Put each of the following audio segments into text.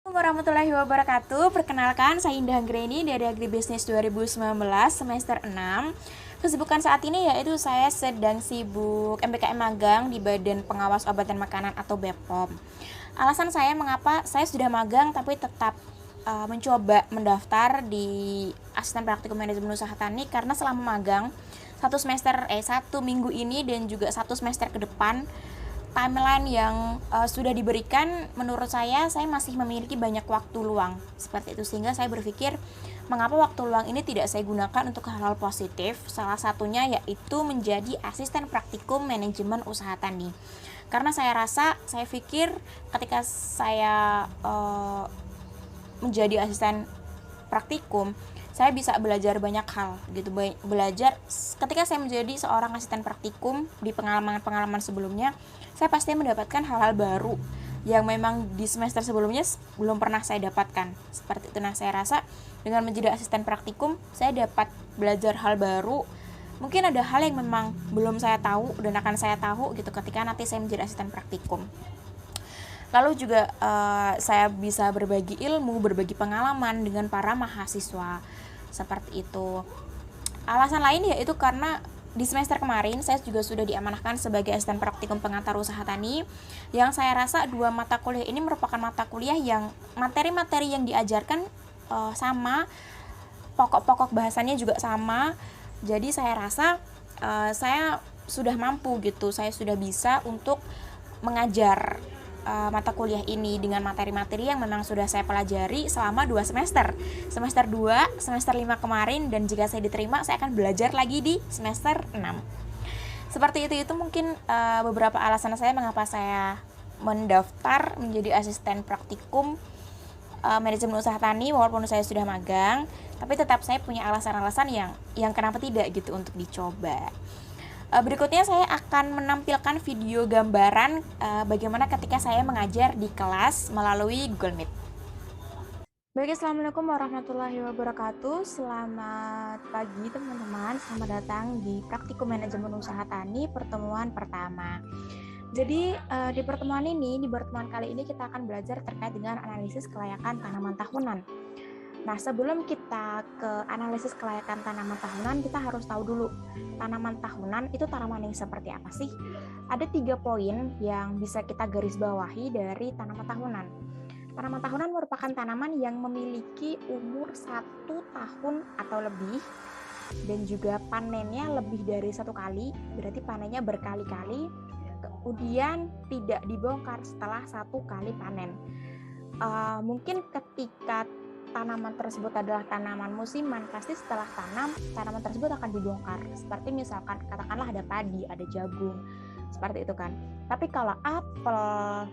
Assalamualaikum warahmatullahi wabarakatuh. Perkenalkan, saya Indah Anggreni dari Agribisnis 2019 semester 6. Kesibukan saat ini yaitu saya sedang sibuk MPKM magang di Badan Pengawas Obat dan Makanan atau BPOM. Alasan saya mengapa saya sudah magang tapi tetap mencoba mendaftar di Asisten Praktikum Manajemen Usaha Tani karena selama magang satu minggu ini dan juga satu semester ke depan timeline yang sudah diberikan, menurut saya masih memiliki banyak waktu luang seperti itu, sehingga saya berpikir mengapa waktu luang ini tidak saya gunakan untuk hal-hal positif. Salah satunya yaitu menjadi asisten praktikum manajemen usaha tani, karena saya pikir ketika saya menjadi asisten praktikum, saya bisa belajar banyak hal gitu. Belajar ketika saya menjadi seorang asisten praktikum, di pengalaman-pengalaman sebelumnya saya pasti mendapatkan hal-hal baru yang memang di semester sebelumnya belum pernah saya dapatkan seperti itu. Nah, saya rasa dengan menjadi asisten praktikum saya dapat belajar hal baru. Mungkin ada hal yang memang belum saya tahu dan akan saya tahu gitu ketika nanti saya menjadi asisten praktikum. Lalu juga saya bisa berbagi ilmu, berbagi pengalaman dengan para mahasiswa seperti itu. Alasan lain yaitu karena di semester kemarin saya juga sudah diamanahkan sebagai asisten praktikum pengantar usaha tani, yang saya rasa dua mata kuliah ini merupakan mata kuliah yang materi-materi yang diajarkan sama, pokok-pokok bahasannya juga sama. Jadi saya rasa saya sudah mampu gitu, saya sudah bisa untuk mengajar mata kuliah ini dengan materi-materi yang memang sudah saya pelajari selama 2 semester. Semester 2, semester 5 kemarin, dan jika saya diterima saya akan belajar lagi di semester 6. Seperti itu mungkin beberapa alasan saya mengapa saya mendaftar menjadi asisten praktikum manajemen usaha tani walaupun saya sudah magang, tapi tetap saya punya alasan-alasan yang kenapa tidak gitu untuk dicoba. Berikutnya saya akan menampilkan video gambaran bagaimana ketika saya mengajar di kelas melalui Google Meet. Baik, Assalamualaikum warahmatullahi wabarakatuh. Selamat pagi teman-teman, selamat datang di Praktikum Manajemen Usaha Tani pertemuan pertama. Jadi di pertemuan kali ini kita akan belajar terkait dengan analisis kelayakan tanaman tahunan. Nah, sebelum kita ke analisis kelayakan tanaman tahunan, kita harus tahu dulu tanaman tahunan itu tanaman yang seperti apa sih? Ada 3 poin yang bisa kita garis bawahi dari tanaman tahunan. Tanaman tahunan merupakan tanaman yang memiliki umur 1 tahun atau lebih dan juga panennya lebih dari 1 kali, berarti panennya berkali-kali, kemudian tidak dibongkar setelah 1 kali panen. Mungkin ketika tanaman tersebut adalah tanaman musiman, pasti setelah tanaman tersebut akan dibongkar. Seperti misalkan katakanlah ada padi, ada jagung, seperti itu kan. Tapi kalau apel,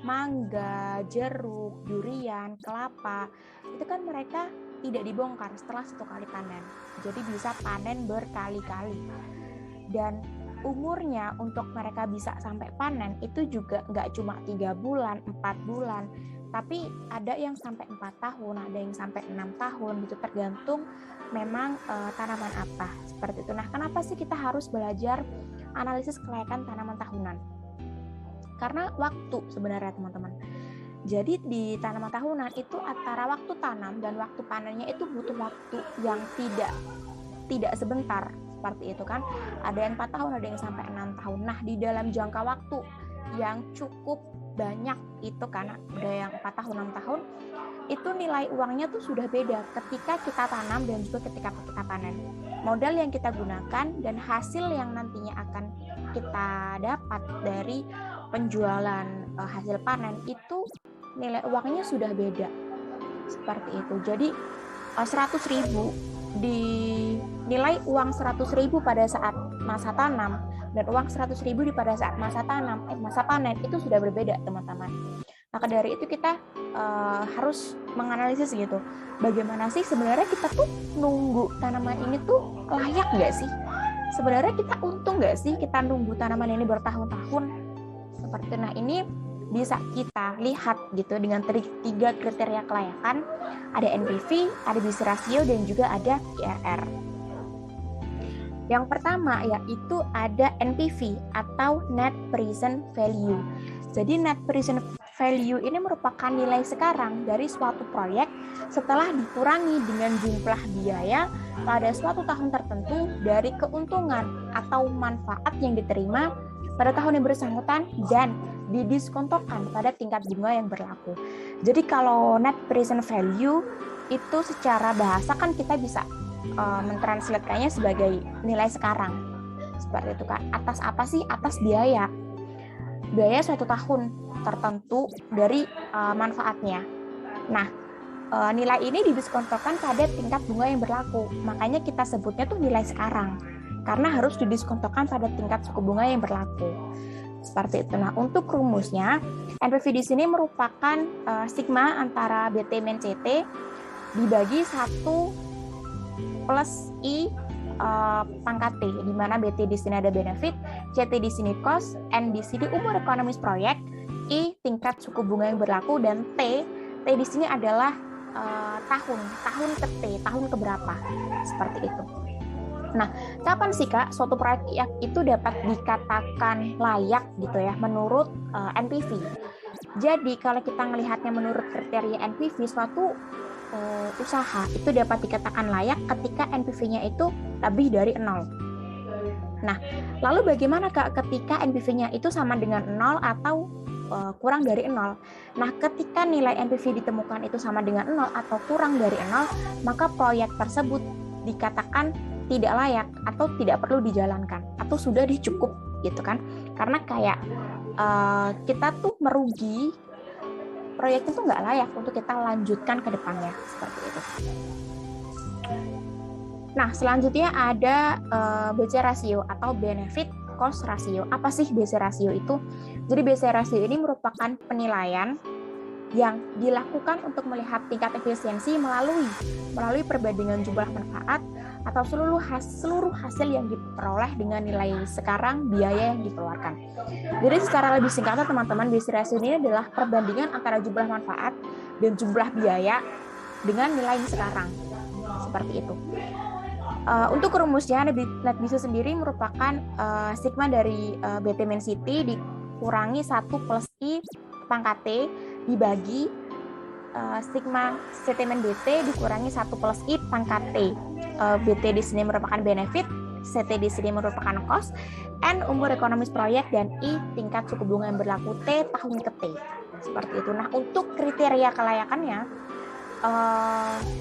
mangga, jeruk, durian, kelapa, itu kan mereka tidak dibongkar setelah 1 kali panen. Jadi bisa panen berkali-kali. Dan umurnya untuk mereka bisa sampai panen itu juga nggak cuma 3 bulan, 4 bulan, tapi ada yang sampai 4 tahun, ada yang sampai 6 tahun gitu, tergantung memang tanaman apa seperti itu. Nah, kenapa sih kita harus belajar analisis kelayakan tanaman tahunan? Karena waktu sebenarnya teman-teman. Jadi di tanaman tahunan itu antara waktu tanam dan waktu panennya itu butuh waktu yang tidak sebentar seperti itu kan. Ada yang 4 tahun, ada yang sampai 6 tahun. Nah, di dalam jangka waktu yang cukup banyak itu kan, ada yang 4 tahun, 6 tahun, itu nilai uangnya tuh sudah beda ketika kita tanam dan juga ketika kita panen. Modal yang kita gunakan dan hasil yang nantinya akan kita dapat dari penjualan hasil panen itu nilai uangnya sudah beda seperti itu. Jadi 100.000 dinilai uang 100.000 pada saat masa tanam dan uang 100.000 pada saat masa panen itu sudah berbeda teman-teman. Maka dari itu kita harus menganalisis gitu, bagaimana sih sebenarnya kita tuh nunggu tanaman ini tuh layak nggak sih? Sebenarnya kita untung nggak sih kita nunggu tanaman ini bertahun-tahun seperti itu. Nah, ini bisa kita lihat gitu dengan 3 kriteria kelayakan, ada NPV, ada BC ratio, dan juga ada IRR. Yang pertama yaitu ada NPV atau Net Present Value. Jadi Net Present value ini merupakan nilai sekarang dari suatu proyek setelah dikurangi dengan jumlah biaya pada suatu tahun tertentu dari keuntungan atau manfaat yang diterima pada tahun yang bersangkutan dan didiskontokan pada tingkat bunga yang berlaku. Jadi kalau net present value itu secara bahasa kan kita bisa mentranslatekannya sebagai nilai sekarang. Seperti itu kan. Atas apa sih? Atas biaya suatu tahun tertentu dari manfaatnya. Nah, nilai ini didiskontokan pada tingkat bunga yang berlaku. Makanya kita sebutnya tuh nilai sekarang. Karena harus didiskontokan pada tingkat suku bunga yang berlaku. Seperti itu. Nah, untuk rumusnya, NPV di sini merupakan sigma antara BT min CT dibagi 1 plus I pangkat T, di mana BT di sini ada benefit, CT di sini cost, N di sini umur ekonomis proyek, I tingkat suku bunga yang berlaku, dan T di sini adalah tahun ke T, tahun keberapa, seperti itu. Nah, kapan sih Kak suatu proyek itu dapat dikatakan layak gitu ya menurut NPV? Jadi kalau kita melihatnya menurut kriteria NPV, suatu usaha itu dapat dikatakan layak ketika NPV-nya itu lebih dari 0. Nah, lalu bagaimana Kak ketika NPV-nya itu sama dengan 0 atau kurang dari 0? Nah, ketika nilai NPV ditemukan itu sama dengan 0 atau kurang dari 0, maka proyek tersebut dikatakan tidak layak atau tidak perlu dijalankan atau sudah dicukup gitu kan. Karena kayak kita tuh merugi, proyek itu nggak layak untuk kita lanjutkan ke depannya, seperti itu. Nah, selanjutnya ada BC ratio atau benefit cost ratio. Apa sih BC ratio itu? Jadi BC ratio ini merupakan penilaian yang dilakukan untuk melihat tingkat efisiensi melalui perbandingan jumlah manfaat atau seluruh hasil yang diperoleh dengan nilai sekarang biaya yang dikeluarkan. Jadi secara lebih singkatnya teman-teman, BC ratio ini adalah perbandingan antara jumlah manfaat dan jumlah biaya dengan nilai sekarang. Seperti itu. Untuk rumusnya, net BC sendiri merupakan sigma dari BT min CT dikurangi 1 plus I pangkat T dibagi sigma CT min BT dikurangi 1 plus I pangkat T. BT di sini merupakan benefit, CT di sini merupakan cost, N umur ekonomis proyek, dan I tingkat suku bunga yang berlaku, T tahun ke T. Seperti itu. Nah, untuk kriteria kelayakannya,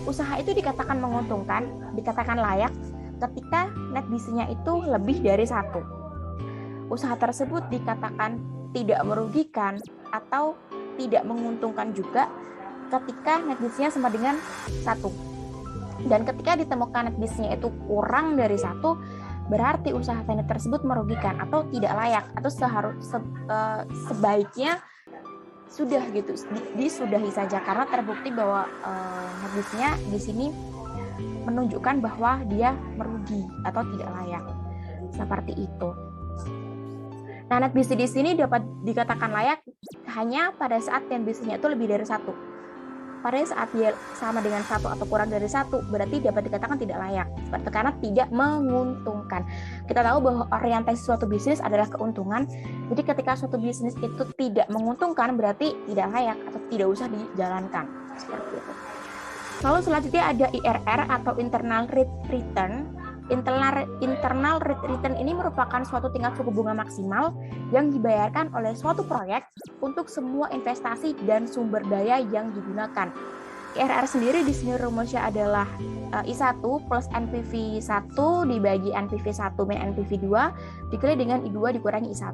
usaha itu dikatakan menguntungkan, dikatakan layak ketika net BC-nya itu lebih dari 1. Usaha tersebut dikatakan tidak merugikan atau tidak menguntungkan juga ketika net BC-nya sama dengan 1. Dan ketika ditemukan net BC-nya itu kurang dari 1, berarti usaha teknik tersebut merugikan atau tidak layak atau sebaiknya sudah gitu disudahi saja, karena terbukti bahwa net BC-nya di sini menunjukkan bahwa dia merugi atau tidak layak. Seperti itu. Nah, net BC di sini dapat dikatakan layak hanya pada saat net BC-nya itu lebih dari 1. Pada saat dia sama dengan 1 atau kurang dari 1, berarti dapat dikatakan tidak layak. Seperti karena tidak menguntungkan. Kita tahu bahwa orientasi suatu bisnis adalah keuntungan. Jadi ketika suatu bisnis itu tidak menguntungkan, berarti tidak layak atau tidak usah dijalankan. Seperti itu. Lalu selanjutnya ada IRR atau internal rate return. Internal rate return ini merupakan suatu tingkat suku bunga maksimal yang dibayarkan oleh suatu proyek untuk semua investasi dan sumber daya yang digunakan. IRR sendiri di sini rumusnya adalah I1 plus NPV 1 dibagi NPV 1 min NPV 2 dikali dengan I2 dikurangi I1.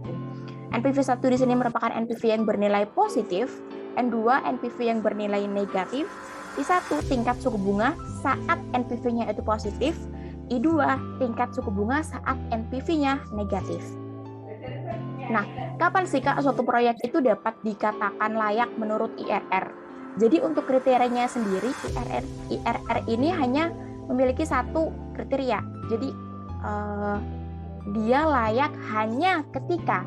NPV 1 di sini merupakan NPV yang bernilai positif, N2 NPV yang bernilai negatif, I1 tingkat suku bunga saat NPV-nya itu positif, I2 tingkat suku bunga saat NPV-nya negatif. Nah, kapan sih Kak suatu proyek itu dapat dikatakan layak menurut IRR? Jadi untuk kriterianya sendiri, IRR ini hanya memiliki satu kriteria. Jadi dia layak hanya ketika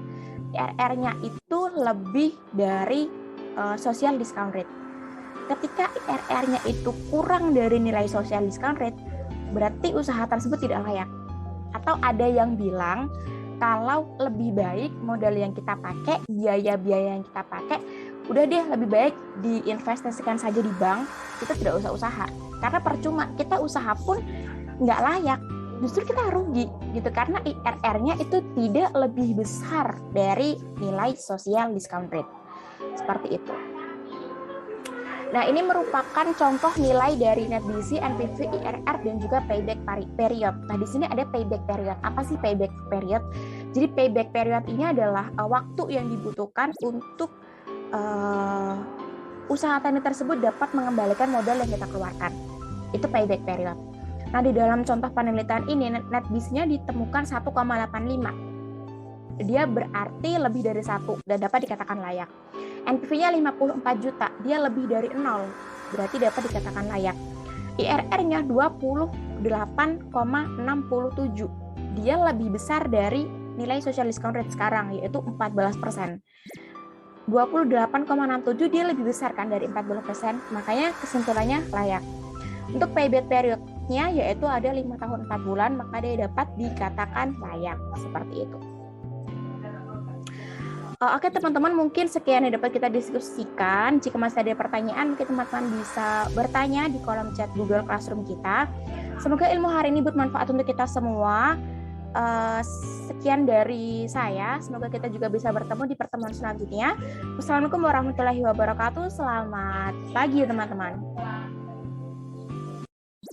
IRR-nya itu lebih dari social discount rate. Ketika IRR-nya itu kurang dari nilai social discount rate, berarti usaha tersebut tidak layak. Atau ada yang bilang kalau lebih baik modal yang kita pakai, biaya-biaya yang kita pakai udah deh lebih baik diinvestasikan saja di bank, kita tidak usah usaha. Karena percuma, kita usaha pun nggak layak, justru kita rugi gitu, karena IRR-nya itu tidak lebih besar dari nilai social discount rate. Seperti itu. Nah, ini merupakan contoh nilai dari net BC, NPV, IRR, dan juga payback period. Nah, di sini ada payback period. Apa sih payback period? Jadi payback period ini adalah waktu yang dibutuhkan untuk usaha tani tersebut dapat mengembalikan modal yang kita keluarkan. Itu payback period. Nah, di dalam contoh penelitian ini, net BC-nya ditemukan 1,85. Dia berarti lebih dari 1 dan dapat dikatakan layak. NPV-nya 54 juta, dia lebih dari 0, berarti dapat dikatakan layak. IRR-nya 28,67, dia lebih besar dari nilai social discount rate sekarang, yaitu 14%. 28,67 dia lebih besar kan dari 14%, makanya kesimpulannya layak. Untuk payback period-nya yaitu ada 5 tahun 4 bulan, maka dia dapat dikatakan layak, seperti itu. Oke teman-teman, mungkin sekian yang dapat kita diskusikan. Jika masih ada pertanyaan, mungkin teman-teman bisa bertanya di kolom chat Google Classroom kita. Semoga ilmu hari ini bermanfaat untuk kita semua. Sekian dari saya. Semoga kita juga bisa bertemu di pertemuan selanjutnya. Wassalamualaikum warahmatullahi wabarakatuh. Selamat pagi teman-teman.